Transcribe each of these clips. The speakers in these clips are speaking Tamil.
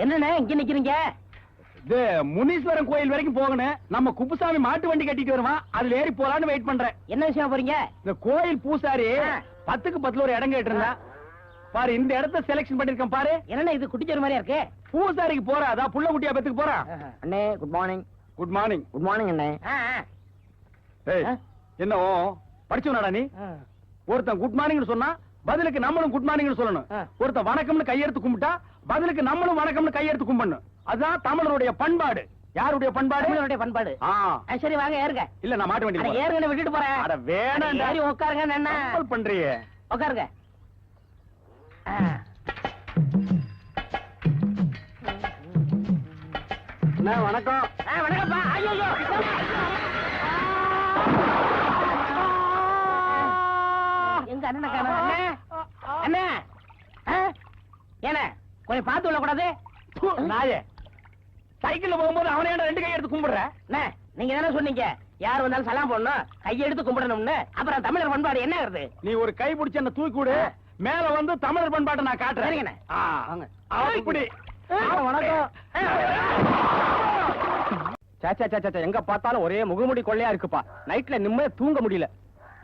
என்னண்ணே இங்க நிக்கிறீங்க? இது முனீஸ்வரன் கோயில் வரைக்கும் போகணும். நம்ம குப்புசாமி மாட்டு வண்டி கட்டிட்டு வருவான், அதுல ஏறி போலான்னு வெயிட் பண்றேன். என்ன விஷயம் போறீங்க? இந்த கோயில் பூசாரி 10க்கு 10 ஒரு இடம் கேட்டு இருந்தா பாரு, இந்த இடத்த செலக்ஷன் பண்ணிருக்கேன் பாரு. என்னண்ணே இது குட்டிச்சோறு மாதிரியா இருக்கு? பூசாரிக்கு போறா, அதான் புள்ள குட்டியா பெத்துக்கு போறா. அண்ணே good morning. Good morning. Good morning அண்ணே. என்ன படிச்சவனாடா நீ? ஒருத்தன் குட் மார்னிங் சொன்னா பதிலுக்கு நம்மளும் குட் மார்னிங் சொல்லணும். ஒருத்தன் வணக்கம்னு கையெடுத்து கும்பிட்டா பதிலுக்கு நம்மளும் வணக்கம்னு கையெடுத்து கும்பிடணும். அதுதான் தமிழருடைய பண்பாடு. யாருடைய பண்பாடு? தமிழருடைய பண்பாடு. சரி வாங்க ஏறுங்க. இல்ல நான் மாட்டு வண்டி ஏறுங்க, விட்டுட்டு போறேன். அட வேணாம், ஏறி உட்காருங்க. என்ன பண்றீங்க? உட்காருங்க. வணக்கம். வணக்கம்ப்பா. ஐயோ எங்க அண்ணனை காணோம். அண்ணே என்ன கொஞ்சம் பார்த்து விட கூடாது? நாயே, சைக்கிள்ல போகும்போது அவனே 2 கை எடுத்து கும்பிடுற. நீங்க தானே சொன்னீங்க யார் வந்தாலும் சலாம் போடணும், கையெடுத்து கும்பிடணும்னு. அப்புறம் தமிழர் பண்பாடு என்ன ஆகுது? நீ ஒரு கை பிடிச்ச என்ன தூக்கி விடு, மேல வந்து தமிழர் பண்பாட்டை நான் காட்டுறேன். அப்படி. வணக்கம். எங்க பார்த்தாலும் ஒரே முகமுடி கொள்ளையா இருக்குப்பா. நைட்ல நிம்மதியா தூங்க முடியல.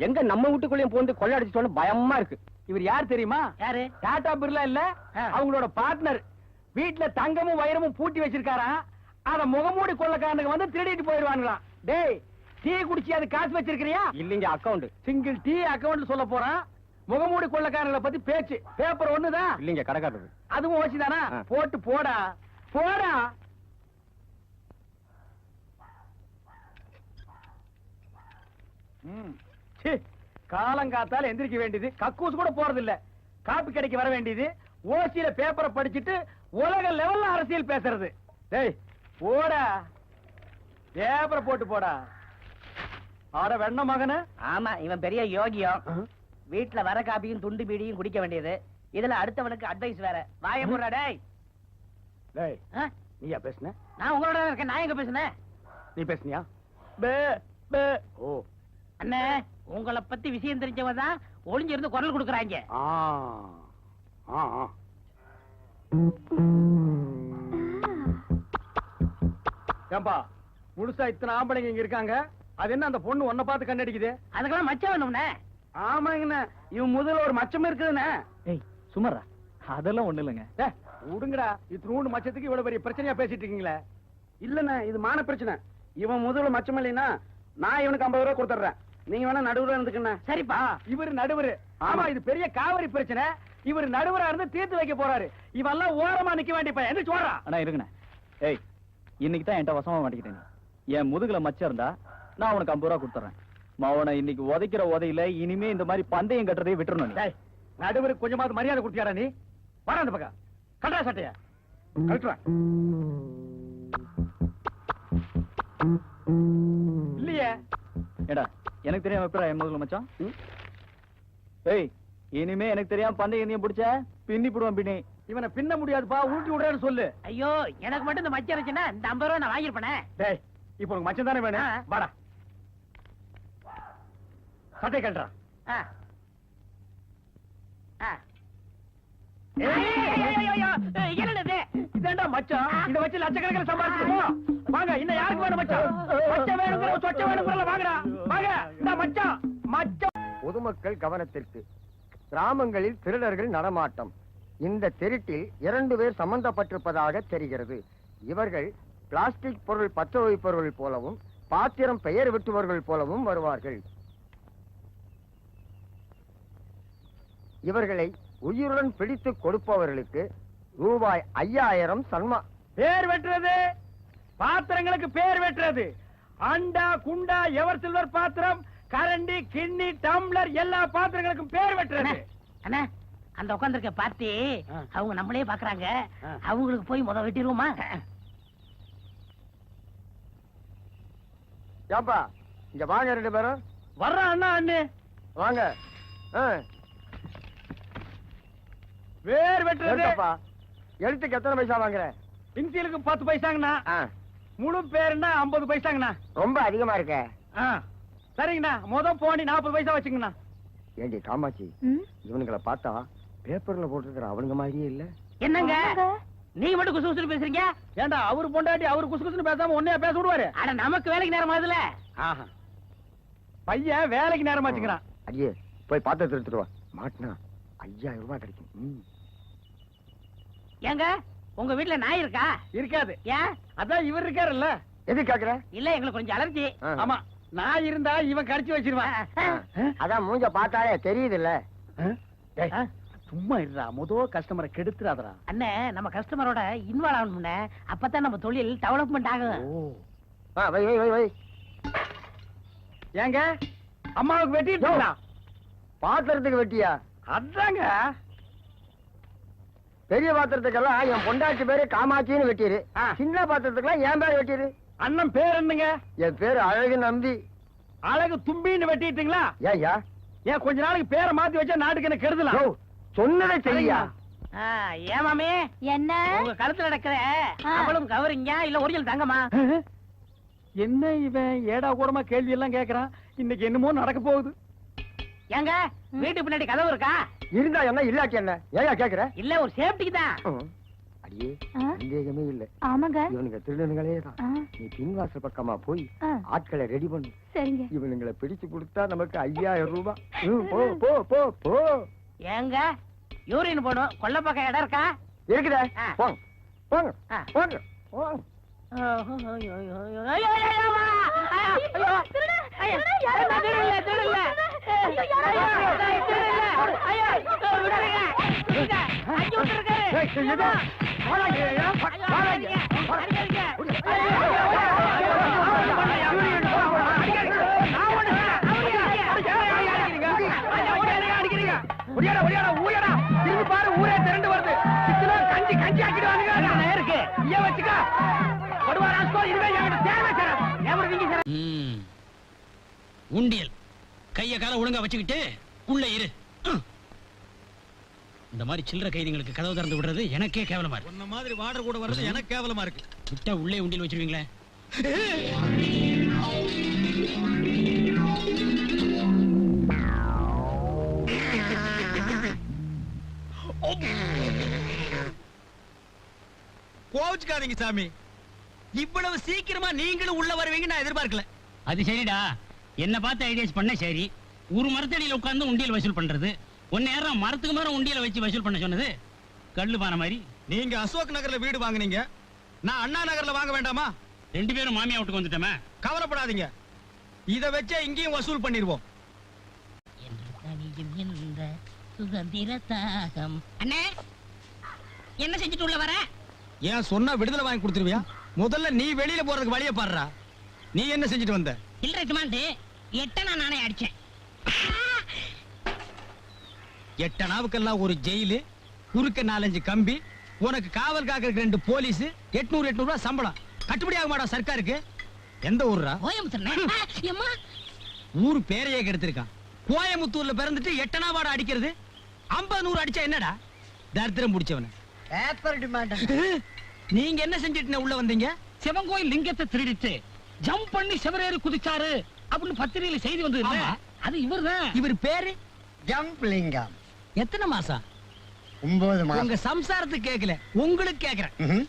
எங்க நம்ம வீட்டுக்குள்ளேயும் போந்து கொள்ளை அடிச்சுட்டோன்னு பயமா இருக்கு. இவர் யார் தெரியுமா? யாரு? டாடா பிர்லா இல்ல, அவங்களோட பார்ட்னர். வீட்டுல தங்கமும் வைரமும் பூட்டி வச்சிருக்காரா. அத முகமூடி கொள்ளக்காரனுக்கு வந்து திருடிட்டு போயிடுவாங்களாம். டேய், டீ குடிச்சு அது காசு வச்சிருக்கிறியா? இல்லீங்க, அக்கவுண்ட். சிங்கிள் டீ அக்கவுண்ட் சொல்ல போறான். முகமூடி கொள்ளக்காரங்களை பத்தி பேச்சு. பேப்பர் ஒண்ணுதான். இல்லீங்க, கடைக்காரது. அதுவும் ஓசிதானா? போட்டு போடா போடா. காலங்காத்தால எந்திரிக்க வேண்டியது, கக்கூஸ் கூட போறது இல்ல. காப்பி கடைக்கு வர வேண்டியது, ஓசியில பேப்பரை படிச்சுட்டு உலக லெவல்ல அரசியல் பேசுறது. டேய் போடா, பேப்பரை போட்டு போடா. ஆட வெண்ண மகன. ஆமா, இவன் பெரிய யோகியம். வீட்டுல வர காப்பியும் துண்டு பீடியும் குடிக்க வேண்டியது. இதுல அடுத்தவனுக்கு அட்வைஸ் வேற. வாய போடுறா. டேய் டேய், நீயா பேசுன? நான் உங்களோட இருக்கேன். நான் எங்க பேசுனேன்? நீ பேசுனியா? பே பே. ஓ அண்ணே, உங்களை பத்தி விஷயம் தெரிஞ்சவன் தான் ஒளிஞ்சிருந்து குரல் கொடுக்கறாங்க. ஏம்பா, முழுசா இத்தனை ஆம்பளைங்க இங்க இருக்காங்க, அது என்ன அந்த பொண்ணு ஒன்ன பார்த்து கண்ணடிக்குது? அதுக்கெல்லாம் மச்சம் வேணும்னே. ஆமாங்கண்ணே, இவன் முதல்ல ஒரு மச்சம் இருக்குதுண்ணே. ஏய் சுமரா, அதெல்லாம் ஒண்ணு இல்லைங்க. விடுங்கடா, இத்தனூண்டு மச்சத்துக்கு இவ்வளவு பெரிய பிரச்சனையா பேசிட்டு இருக்கீங்களே. இல்லண்ணே, இது மான பிரச்சனை. இவன் முதல்ல மச்சம் இல்லைன்னா நான் இவனுக்கு 50 ரூபாய் கொடுத்துறேன். நீங்க வேணா நடுவுல இருந்துக்கண்ணே. சரிப்பா. இவரு நடுவரு. ஆமா, இது பெரிய காவிரி பிரச்சனை. இவர் நடுவரா இருந்து தீர்த்து வைக்க போறாரு. இவெல்லாம் ஓரமா நிக்க வேண்டியப்ப எந்திரிச்சு ஓடுறா. அண்ணா இருங்கண்ணே. ஏய், இன்னைக்கு தான் என்கிட்ட வசமா மாட்டிக்கிட்டேன். என் முதுகுல மச்சம் இருந்தா நான் உனக்கு 50 ரூபாய் கொடுத்துறேன். மவனை இன்னைக்கு உதைக்கிற உதையில இனிமே இந்த மாதிரி பந்தயம் கட்டுறதை விட்டுறணும். நடுவருக்கு கொஞ்சமாவது மரியாதை கொடுத்தியாரா நீ? வர அந்த பக்கம். கட்டா சட்டையா கட்டுறேன். இல்லையே. ஏடா, எனக்கு தெரியாம எப்படி என் முதுகுல மச்சான்? ஏய், இனிமே எனக்கு தெரியாம பந்தயம் நீ பிடிச்ச பின்னி போடுவான். பின்னி இவனை பின்ன முடியாதுப்பா, ஊட்டி விடுறேன்னு சொல்லு. ஐயோ, எனக்கு மட்டும் இந்த மச்சம் இருந்துச்சுன்னா இந்த 50 ரூபாய் நான் வாங்கிருப்பேனே. டேய், இப்போ உனக்கு மச்சம் தானே வேணும்? வாடா, சட்டை கட்டுறா. இதாண்டா மச்சான். இத வச்சு லட்சக்கணக்கில் சம்பாதிச்சிருக்கோம். வாங்க, இன்னும் யாருக்கு வேணும் மச்சான்? மச்சம் வேணுங்கிற சொச்ச வேணுங்கிற வாங்கடா. வாங்க, இந்த மச்சான் மச்சான். பொதுமக்கள் கவனத்திற்கு. கிராமங்களில் திருடர்கள் நடமாட்டம். இந்த திருட்டில் 2 பேர் சம்பந்தப்பட்டிருப்பதாக தெரிகிறது. இவர்கள் பிளாஸ்டிக் பொருள் பற்ற வைப்பவர்கள் போலவும் பாத்திரம் பெயர் வெட்டுபவர்கள் போலவும் வருவார்கள். இவர்களை உயிருடன் பிடித்து கொடுப்பவர்களுக்கு ரூபாய் 5000 சன்மா. பேர் வெட்டுறது, பாத்திரங்களுக்கு பேர் வெட்டுறது. அண்டா குண்டா எவர் சில்வர் பாத்திரம், கரண்டி கிண்ணி டம்ளர் எல்லா பாத்திரங்களுக்கும் பேர் வெட்டுறது. அண்ணா, அந்த உட்கார்ந்திருக்க பார்ட்டி அவங்க நம்மளே பாக்குறாங்க. அவங்களுக்கு போய் முத வெட்டிடுவோமா? ஏப்பா, இங்க வாங்க 2 பேரும். வர்ற அண்ணா அண்ணே வாங்க. பேர் வெட்டுறதுப்பா. எழுத்துக்கு எத்தனை பைசா வாங்குற? இன்சியலுக்கு 10 பைசாங்கண்ணா. முழு பேருன்னா 50 பைசாங்கண்ணா. ரொம்ப அதிகமா இருக்க. சரிங்கண்ணா, முத போனி 40 பைசா வச்சுங்கண்ணா. ஏண்டி காமாட்சி, இவனுங்களை பார்த்தா பேப்பர்ல போட்டிருக்கிற அவனுங்க மாதிரியே இல்ல. என்னங்க நீங்க மட்டும் குசு குசுன்னு பேசுறீங்க? ஏண்டா அவரு பொண்டாட்டி அவரு குசு குசுன்னு பேசாம உன்னையா பேச விடுவாரு? அட நமக்கு வேலைக்கு நேரம் ஆகுதுல. ஆஹா, பையன் வேலைக்கு நேரம் வச்சுக்கிறான். அடியே போய் பாத்திரத்தை எடுத்துட்டு வா. மாட்டினா 5000 ரூபாய் கிடைக்கும். ஏங்க உங்க வீட்டுல நாய் இருக்கா? இருக்காது. ஏன்? அதான் இவர் இருக்காருல்ல. எது கேக்குற? இல்ல எங்களுக்கு கொஞ்சம் அலர்ஜி. ஆமா, நான் இருந்தா இவன் கடிச்சு வச்சிருவான். அதான் மூஞ்ச பார்த்தாலே தெரியுது இல்ல. சும்மா இருடா, கஸ்டமரை கெடுத்துறாதடா. அண்ணே நம்ம கஸ்டமரோட இன்வால்வ் ஆகணும்னே, அப்பதான் நம்ம தொழில் டெவலப்மெண்ட் ஆகும். வை வை வை வை. ஏங்க அம்மாவுக்கு வெட்டிட்டா? பாத்திரத்துக்கு வெட்டியா? அதாங்க பெரிய பாத்திரத்துக்கெல்லாம் என் பொண்டாட்டி பேரு காமாட்சின்னு வெட்டிரு. சின்ன பாத்திரத்துக்கெல்லாம் என் பேரு வெட்டிரு. அண்ணன் பேர் என்னங்க? என் பேரு அழகு நம்பி. அழகு தும்பின்னு வெட்டிட்டீங்களா? ஏய்யா, ஏன் கொஞ்ச நாளைக்கு பேரை மாத்தி வச்சா நாட்டுக்கு என்ன கெடுதலாம்? சொன்னதை செய்யா. ஏன் மாமி என்ன உங்க கழுத்துல நடக்கிற அவளும் கவரிங்க இல்ல ஒரிஜினல் தங்கமா? என்ன இவன் ஏடா கூடமா கேள்வி எல்லாம் கேக்குறான்? இன்னைக்கு என்னமோ நடக்க போகுது. ஏங்க வீட்டு பின்னாடி கதவு இருக்கா? இருந்தா என்ன இல்லாட்டி என்ன? ஏயா கேக்குற? இல்ல ஒரு சேஃப்டிக்கு தான். அடியே சந்தேகமே இல்ல. ஆமாங்க இவனுங்க திருடனுங்களே தான். நீ பின்வாசல் பக்கமா போய் ஆட்களை ரெடி பண்ணு. சரிங்க. இவனுங்களை பிடிச்சு கொடுத்தா நமக்கு 5000 ரூபாய். போ போ போ போ. ஏங்க யூரின் போடும் கொல்ல பக்கம் இடம் இருக்கா? இருக்குதே. போங்க போங்க போங்க போங்க. ஊரே திரண்டு வருது. கஞ்சி கஞ்சி ஆக்கிடுவாங்க. இருக்கு ஐயா வச்சுக்க. உண்டியல் கைய கால ஒழுங்கா வச்சுக்கிட்டு உள்ள இரு. இந்த மாதிரி சில்லற கைதிகளுக்கு கதவு திறந்து விடுறது எனக்கே கேவலமா இருக்கு. உன்ன மாதிரி வாடர் கூட வர்றது எனக்கு கேவலமா இருக்கு. விட்டா உள்ளே உண்டியல் வச்சிருவீங்களே. கோவிச்சுக்காதீங்க சாமி, இவ்வளவு சீக்கிரமா நீங்களும் உள்ள வருவீங்க நான் எதிர்பார்க்கல. அது சரிடா, என்ன பார்த்து ஐடியாஸ் பண்ண சரி. ஒரு மரத்தடியில உட்கார்ந்து உண்டியல் வசூல் பண்றது, ஒன்னு நேரம் மரத்துக்கு மேல உண்டியல வச்சு வசூல் பண்ண சொன்னது கல்லு பான மாதிரி. நீங்க அசோக் நகர்ல வீடு வாங்குனீங்க, நான் அண்ணா நகர்ல வாங்க வேண்டாமா? ரெண்டு பேரும் மாமியா வீட்டுக்கு வந்துட்டோமே. கவலைப்படாதீங்க, இத வச்சே இங்கேயும் வசூல் பண்ணிடுவோம். அண்ணே என்ன செஞ்சுட்டு உள்ள வர? ஏன் சொன்னா விடுதலை வாங்கி கொடுத்துருவியா? முதல்ல நீ வெளியில போறதுக்கு வழிய பாடுறா. நீ என்ன செஞ்சுட்டு வந்த? இல்ல டிமாண்ட் 8 நானே அடிச்சேன். 8 நாவுக்கெல்லாம் ஒரு ஜெயிலு, குறுக்க 4-5 கம்பி, உனக்கு காவல் காக்கிறதுக்கு 2 போலீஸ், 800 ரூபாய் சம்பளம். கட்டுப்படி ஆக மாட்டா சர்க்காருக்கு? எந்த ஊர்ரா? கோயம்புத்தூர். ஊர் பேரையே கெடுத்திருக்கான். கோயம்புத்தூர்ல பிறந்துட்டு 8 நாவாட அடிக்கிறது. 50-100 அடிச்சா என்னடா? தரித்திரம் முடிச்சவன. நீங்க என்ன செஞ்சிட்டு உள்ள வந்தீங்க? சிவங்கோயில் லிங்கத்தை திருடிட்டு ஜம்ப் பண்ணி சிவரேறி குதிச்சாரு அப்படின்னு பத்திரிகையில செய்தி வந்தது. அது இவர்தான். இவர் பேரு ஜம்ப் லிங்கம். எத்தனை மாசம்? 9 மாசம். உங்க சம்சாரத்துக்கு கேட்கல, உங்களுக்கு கேக்குறேன்.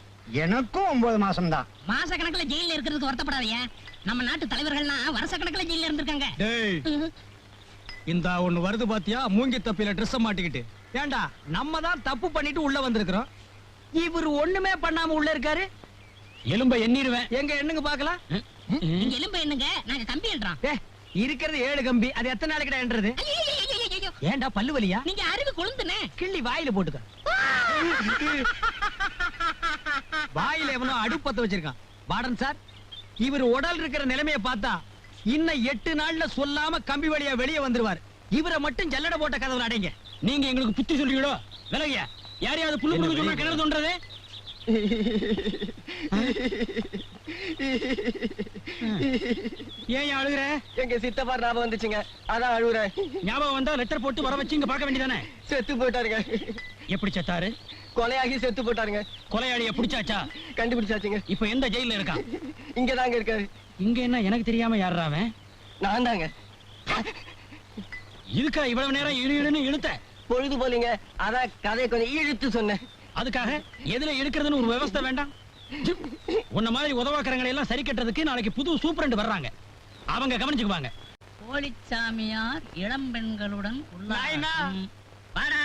எனக்கும் 9 மாசம் தான். மாச கணக்குல ஜெயில இருக்கிறதுக்கு வருத்தப்படாதீங்க. நம்ம நாட்டு தலைவர்கள்லாம் வருஷ கணக்குல ஜெயில இருந்திருக்காங்க. இந்த ஒண்ணு வருது பாத்தியா, மூங்கி தப்பில ட்ரெஸ் மாட்டிக்கிட்டு. ஏண்டா நம்ம தான் தப்பு பண்ணிட்டு உள்ள வந்திருக்கிறோம், இவர் ஒண்ணுமே பண்ணாம உள்ள இருக்காரு. எலும்ப எண்ணிடுவேன். எங்க எண்ணுங்க பாக்கலாம். நீங்க எலும்ப எண்ணுங்க, நாங்க கம்பி எண்றோம். இருக்கிறது 7 கம்பி, அது எத்தனை நாளைக்கு என்றது? ஏண்டா பல்லு வலியா? நீங்க அறிவு கொழுந்துனே. கிள்ளி வாயில போட்டுக்க. வாயில எவனோ அடுப்பத்த வச்சிருக்கான். வார்டன் சார், இவர் உடல் இருக்கிற நிலைமையை பார்த்தா இன்னும் 8 நாள்ல சொல்லாம கம்பி வழியா வெளியே வந்துருவார். இவரை மட்டும் ஜல்லட போட்ட கதவுல அடைங்க. நீங்க எங்களுக்கு புத்தி சொல்றீங்களோ? விலகிய யாரையாவது புல்லு புடுங்க சொன்னா கிணறு தோன்றது? ஏன் அழுகுற? எங்க சித்தப்பா ஞாபகம் வந்துச்சுங்க, அதான் அழுகுறேன். ஞாபகம் வந்தா லெட்டர் போட்டு வர வச்சு இங்க பார்க்க வேண்டியதானே? செத்து போயிட்டாருங்க. எப்படி செத்தாரு? கொலையாகி செத்து போட்டாருங்க. கொலையாளிய பிடிச்சாச்சா? கண்டுபிடிச்சாச்சுங்க. இப்ப எந்த ஜெயில இருக்கான்? இங்கதாங்க இருக்காரு. இங்க என்ன எனக்கு தெரியாம யாரா அவன்? நான் தாங்க. இதுக்கா இவ்வளவு நேரம் இழுன்னு இழுத்த? பொழுது போலீங்க அதான் கதையை கொஞ்சம் இழுத்து சொன்னேன். அதுக்காக எதுல எடுக்கிறதுன்னு ஒரு விவஸ்தை வேண்டாம்? உன்ன மாதிரி உதவாக்கறங்களை எல்லாம் சரி கட்டுறதுக்கு நாளைக்கு புது சூப்பரண்ட் வர்றாங்க, அவங்க கவனிச்சுக்குவாங்க. போலிச்சாமியார் இளம் பெண்களுடன் நாயனா. வாடா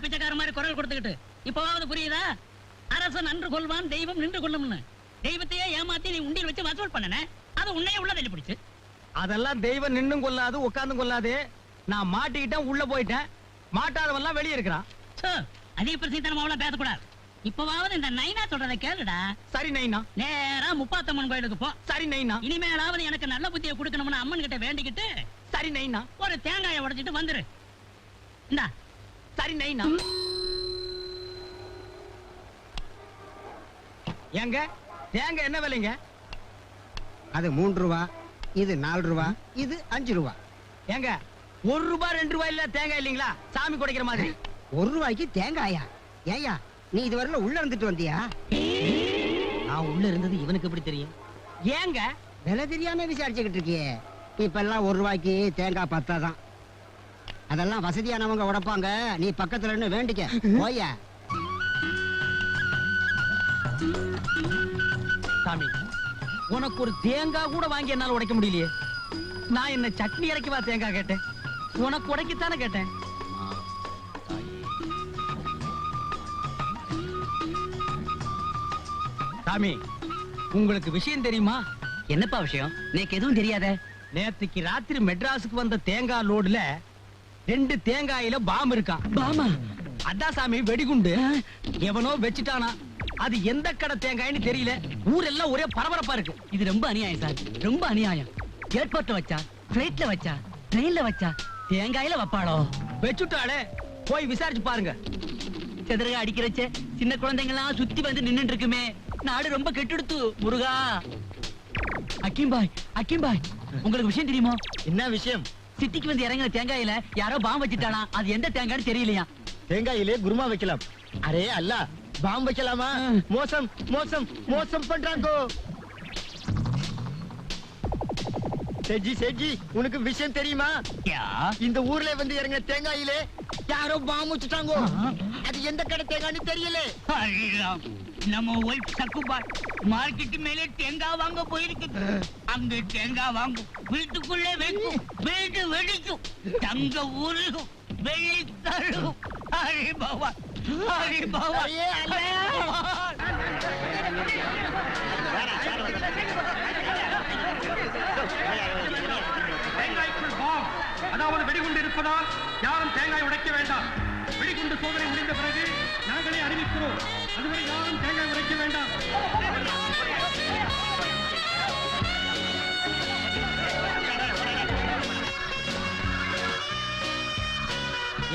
பிச்சைக்கார மாதிரி குரல் கொடுத்துக்கிட்டு இப்பவாவது புரியுதா? அரசன் நன்று கொள்வான், தெய்வம் நின்று கொள்ளும்னு. தெய்வத்தையே ஏமாத்தி நீ உண்டியல் வச்சு வசூல் பண்ணன, அது உன்னையே உள்ள தள்ளி பிடிச்சு. அதெல்லாம் தெய்வம் நின்னும் கொள்ளாது உட்கார்ந்தும் கொள்ளாது. நான் மாட்டிக்கிட்டேன், உள்ள போயிட்டேன். மாட்டாதவெல்லாம் வெளியே இருக்கிறான். அதிக பிரசித்தனமாவெல்லாம் பேசக்கூடாது. இப்பவாவது இந்த நைனா சொல்றதை கேளுடா. சரி நைனா. நேரா முப்பாத்தம்மன் கோயிலுக்கு போ. சரி நைனா. இனிமேலாவது எனக்கு நல்ல புத்தியை கொடுக்கணும்னு அம்மன் கிட்ட வேண்டிக்கிட்டு சரி நைனா. ஒரு தேங்காயை உடைச்சிட்டு வந்துரு. இந்தா. சரி நைனா. ஏங்க தேங்காய் என்ன விலைங்க? அது 3 ரூபா, இது 4 ரூபா, இது 5 ரூபா. ஏங்க 1 ரூபாய் 2 ரூபாய் இல்ல தேங்காய் இல்லீங்களா? சாமி குடைக்கிற மாதிரி. 1 ரூபாய்க்கு தேங்காயா? ஏயா நீ இதுவரையில உள்ள இருந்துட்டு வந்தியா? நான் உள்ள இருந்தது இவனுக்கு எப்படி தெரியும்? ஏங்க விலை தெரியாம விசாரிச்சுக்கிட்டு இருக்கியே. இப்ப எல்லாம் 1 ரூபாய்க்கு தேங்காய் பத்தாதான். அதெல்லாம் வசதியானவங்க உடைப்பாங்க, நீ பக்கத்துல இருந்து வேண்டிக்க போயா. சாமி உனக்கு ஒரு தேங்காய் கூட வாங்கி என்னால உடைக்க முடியலையே. நான் என்ன சட்னி இறக்கிவா தேங்காய் கேட்டேன், உனக்கு உடைக்கத்தானே கேட்டேன். சாமி உங்களுக்கு விஷயம் தெரியுமா? என்னப்பா விஷயம்? எனக்கு எதுவும் தெரியாத. நேத்துக்கு ராத்திரி மெட்ராஸுக்கு வந்த தேங்காய் லோடுல 2 தேங்காயில பாம் இருக்கான். பாமா? அதான் சாமி வெடிகுண்டு எவனோ வச்சுட்டானா. அது எந்த கடை தேங்காய்னு தெரியல. ஊரெல்லாம் ஒரே பரபரப்பா இருக்கு. இது ரொம்ப அநியாயம் சார், ரொம்ப அநியாயம். ஏர்போர்ட்ல வச்சா, பிளைட்ல வச்சா, ட்ரெயின்ல வச்சா, தேங்காயில வைப்பாளோ? வச்சுட்டாளே, போய் விசாரிச்சு பாருங்க. செதறக அடிக்கிறச்ச சின்ன குழந்தைங்க எல்லாம் சுத்தி வந்து நின்னுட்டு இருக்குமே. நாடு ரொம்ப கெட்டுடுத்து முருகா. அக்கிம்பாய், அக்கிம்பாய், உங்களுக்கு விஷயம் தெரியுமா? என்ன விஷயம்? சிட்டிக்கு வந்து இறங்கின தேங்காயில யாரோ பாம்பு வச்சுட்டானா. அது எந்த தேங்காய்னு தெரியலையா. தேங்காயிலே குருமா வைக்கலாம். அரே அல்ல, பாம்பு வைக்கலாமா? மோசம் மோசம் மோசம் பண்றாங்கோ. செஜி செஜி உனக்கு விஷயம் தெரியுமா? இந்த ஊர்ல வந்து இறங்கின தேங்காயிலே யாரோ பாம்பு வச்சுட்டாங்கோ. அது எந்த கடை தேங்காய்னு தெரியல. நம்ம ஒய்ஃப் சக்குபாய் மார்க்கெட் மேலே தேங்காய் வாங்க போயிருக்கு. அங்க தேங்காய் வாங்கும், வீட்டுக்குள்ளே வைக்கும், வீடு வெடிக்கும், தங்க ஊருகும், வெள்ளி தருகும். ஹரி பகவான், ஹரி பகவான். தேங்காய்க்குள் பாம், அதாவது வெடிகுண்டு இருப்பதால் யாரும் தேங்காய் உடைக்க வேண்டாம். வெடிகுண்டு சோதனை முடிந்த பிறகு நாங்களே அறிவிக்கிறோம். அதுவரை யாரும் தேங்காய் உடைக்க வேண்டாம்.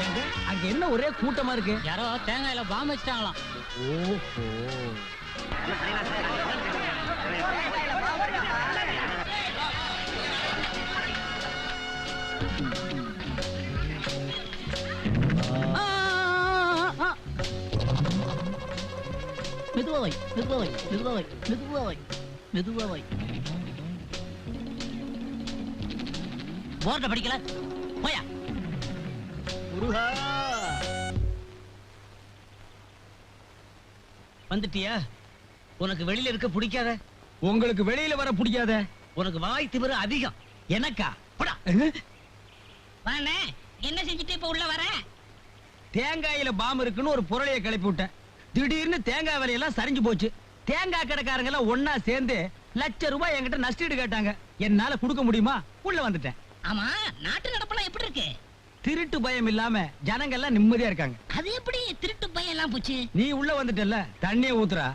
ஏங்க அங்க என்ன ஒரே கூட்டமா இருக்கு? யாரோ தேங்காயில பாம்பு வச்சுட்டாங்களாம். ஓஹோ. மெதுவாவை, மெதுவாவை, மெதுவாவை, மெதுவாவை, மெதுவாவை. போர்ட படிக்கல போயா. முருகா வந்துட்டியா? உனக்கு வெளியில இருக்க பிடிக்காத? உங்களுக்கு வெளியில வர பிடிக்காத? உனக்கு வாய் திமிரு அதிகம். எனக்கா? போடா. வாண்ணே, என்ன செஞ்சுட்டு இப்ப உள்ள வர? தேங்காயில பாம்பு இருக்குன்னு ஒரு பொருளைய கிளப்பி விட்டேன். திடீர்னு தேங்காய் விலையெல்லாம் சரிஞ்சு போச்சு. தேங்காய் கடைக்காரங்க எல்லாம் ஒன்னா சேர்ந்து ₹1,00,000 என்கிட்ட நஷ்டீடு கேட்டாங்க. என்னால கொடுக்க முடியுமா? உள்ள வந்துட்டேன். ஆமா, நாட்டு நடப்பெல்லாம் எப்படி இருக்கு? திருட்டு பயம் இல்லாம ஜனங்க எல்லாம் நிம்மதியா இருக்காங்க. அது எப்படி திருட்டு பையன் எல்லாம் போச்சு? நீ உள்ள வந்துட்டல்ல, தண்ணியை ஊத்துறா.